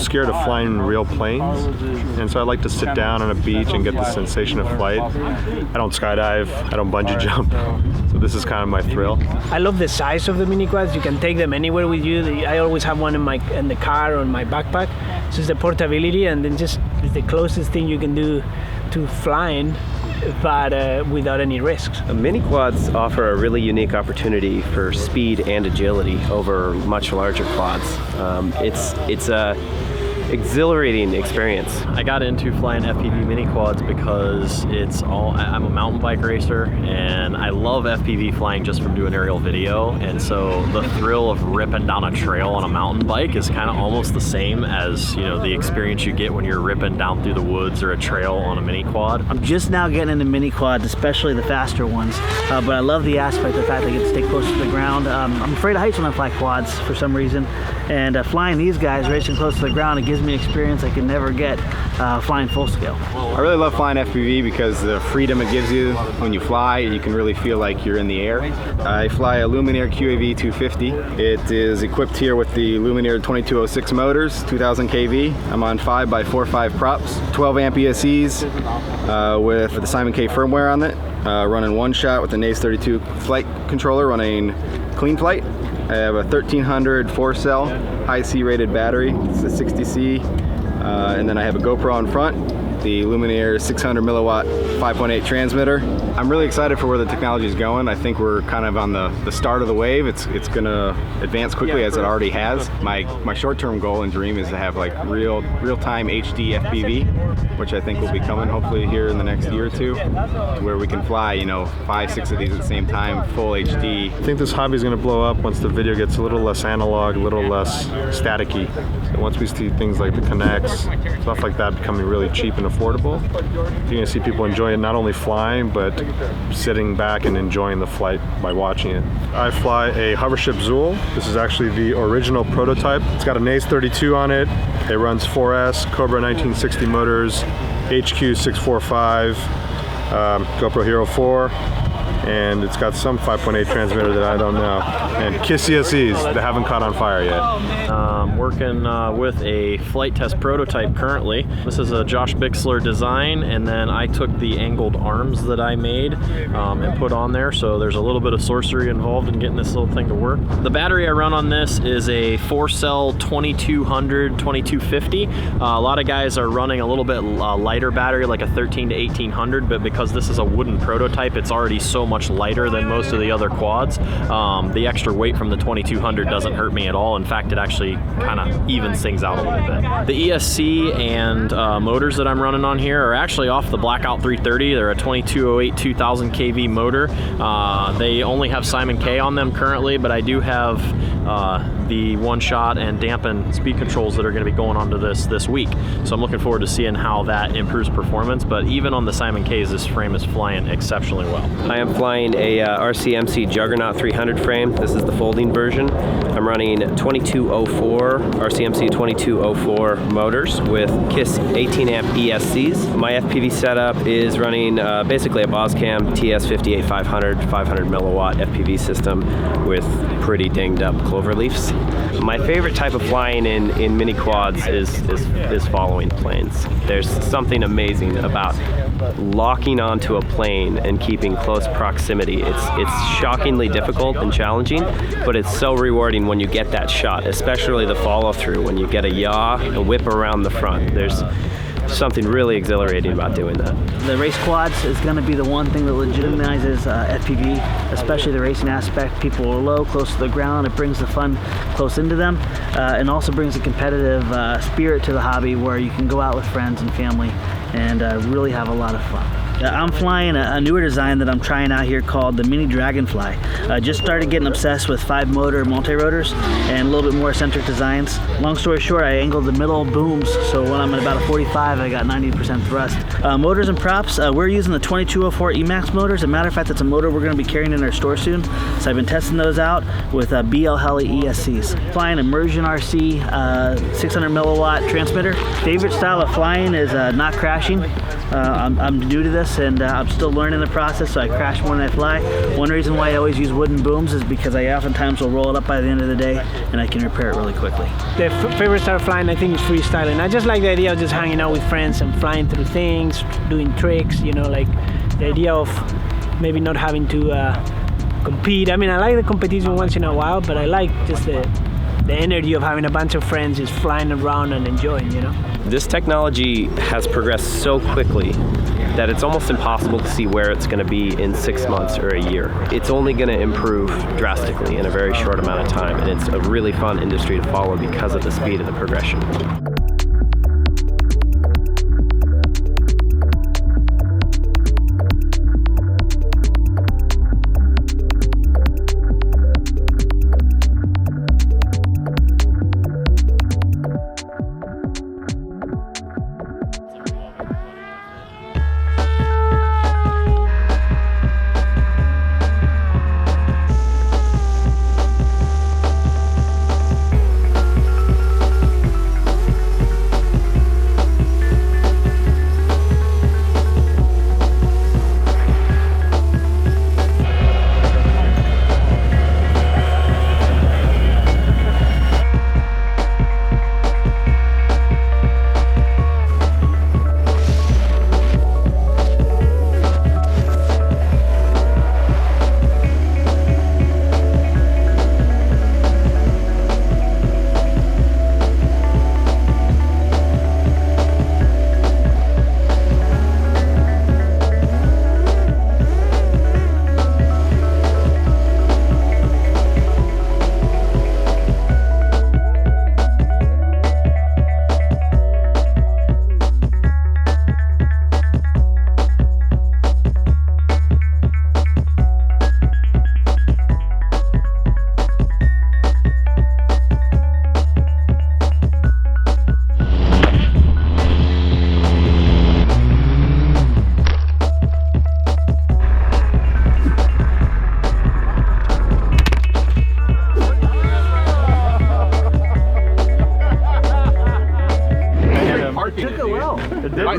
scared of flying real planes, and so I like to sit down on a beach and get the sensation of flight. I don't skydive, I don't bungee jump, so this is kind of my thrill. I love the size of the Miniquads. You can take them anywhere with you. I always have one in the car or in my backpack. So it's the portability, and then just it's the closest thing you can do to flying, but without any risks. Miniquads offer a really unique opportunity for speed and agility over much larger quads. It's a exhilarating experience. I got into flying FPV Miniquads because I'm a mountain bike racer, and I love FPV flying just from doing aerial video, and so the thrill of ripping down a trail on a mountain bike is kind of almost the same as, you know, the experience you get when you're ripping down through the woods or a trail on a Miniquad. I'm just now getting into Miniquads, especially the faster ones, but I love the aspect of the fact that I get to stay close to the ground. I'm afraid of heights when I fly quads for some reason, and flying these guys, racing close to the ground, it gives me experience I can never get flying full scale. I really love flying FPV because the freedom it gives you when you fly, you can really feel like you're in the air. I fly a Luminaire QAV 250. It is equipped here with the Luminaire 2206 motors, 2000 kV. I'm on 5x45 props, 12 amp ESCs with the Simon K firmware on it, running one shot with the NACE 32 flight controller, running clean flight. I have a 1300 4-cell high C rated battery. It's a 60C, and then I have a GoPro in front, the Luminaire 600 milliwatt 5.8 transmitter. I'm really excited for where the technology is going. I think we're kind of on the start of the wave. It's going to advance quickly as it already has. My short-term goal and dream is to have like real-time HD FPV, which I think will be coming hopefully here in the next year or two, to where we can fly, you know, 5, 6 of these at the same time, full HD. I think this hobby is going to blow up once the video gets a little less analog, a little less staticky. So once we see things like the Connects, stuff like that becoming really cheap and affordable, you're going to see people enjoy it, not only flying, but sitting back and enjoying the flight by watching it. I fly a hovership Zool. This is actually the original prototype. It's got a NACE 32 on it. It runs 4S, Cobra 1960 motors, HQ 645, GoPro Hero 4, and it's got some 5.8 transmitter that I don't know, and KISS CSEs that haven't caught on fire yet. Working with a flight test prototype currently. This is a Josh Bixler design, and then I took the angled arms that I made and put on there, so there's a little bit of sorcery involved in getting this little thing to work. The battery I run on this is a 4-cell 2200, 2250. A lot of guys are running a little bit lighter battery, like a 13 to 1800, but because this is a wooden prototype, it's already so much lighter than most of the other quads. The extra weight from the 2200 doesn't hurt me at all. In fact, it actually kind of evens things out a little bit. The ESC and motors that I'm running on here are actually off the Blackout 330. They're a 2208 2000 kV motor. They only have Simon K on them currently, but I do have the one-shot and dampen speed controls that are going to be going onto this week. So I'm looking forward to seeing how that improves performance, but even on the Simon Ks, this frame is flying exceptionally well. I am flying a RCMC Juggernaut 300 frame. This is the folding version. I'm running 2204 RCMC 2204 motors with KISS 18 amp ESCs. My FPV setup is running basically a Boscam TS58 500 milliwatt FPV system with pretty dinged up clover leafs. My favorite type of flying in Miniquads is following planes. There's something amazing about locking onto a plane and keeping close proximity. It's shockingly difficult and challenging, but it's so rewarding when you get that shot, especially the follow through, when you get a yaw, a whip around the front. There's something really exhilarating about doing that. The race quads is going to be the one thing that legitimizes FPV, especially the racing aspect. People are low, close to the ground. It brings the fun close into them, and also brings a competitive spirit to the hobby where you can go out with friends and family and really have a lot of fun. I'm flying a newer design that I'm trying out here called the Mini Dragonfly. Just started getting obsessed with 5-motor multi-rotors and a little bit more eccentric designs. Long story short, I angled the middle booms, so when I'm at about a 45, I got 90% thrust. Motors and props, we're using the 2204 Emax motors. As a matter of fact, that's a motor we're going to be carrying in our store soon. So I've been testing those out with BL Heli ESCs. Flying Immersion RC 600 milliwatt transmitter. Favorite style of flying is not crashing. I'm new to this, process, and I'm still learning the process, so I crash more than I fly. One reason why I always use wooden booms is because I oftentimes will roll it up by the end of the day, and I can repair it really quickly. The favorite style of flying, I think, is freestyling. I just like the idea of just hanging out with friends and flying through things, doing tricks, you know, like the idea of maybe not having to compete. I mean, I like the competition once in a while, but I like just the energy of having a bunch of friends just flying around and enjoying, you know? This technology has progressed so quickly that it's almost impossible to see where it's going to be in 6 months or a year. It's only going to improve drastically in a very short amount of time, and it's a really fun industry to follow because of the speed of the progression.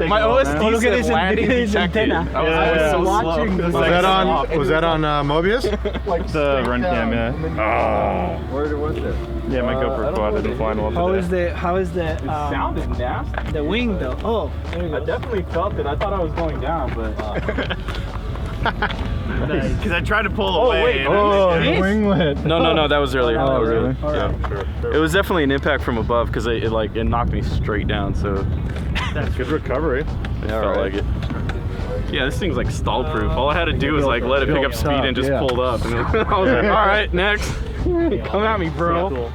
My OSD look at this landing detected. antenna. I was watching this. Was that on Mobius? The run cam, yeah. Where was it? Yeah, my GoPro quad didn't fly well today. How is the Sounded nasty. the wing though? Oh, there you I go. definitely felt it. I thought I was going down, but. Because I tried to pull away. Oh, the winglet. No, that was earlier. Oh, really? Yeah. It was definitely an impact from above because it knocked me straight down. So That's good recovery. it felt like it. Yeah, this thing's like stall proof. All I had to do was like let it pick up speed and just pulled up. And I was like, all right, next. Come at me, bro.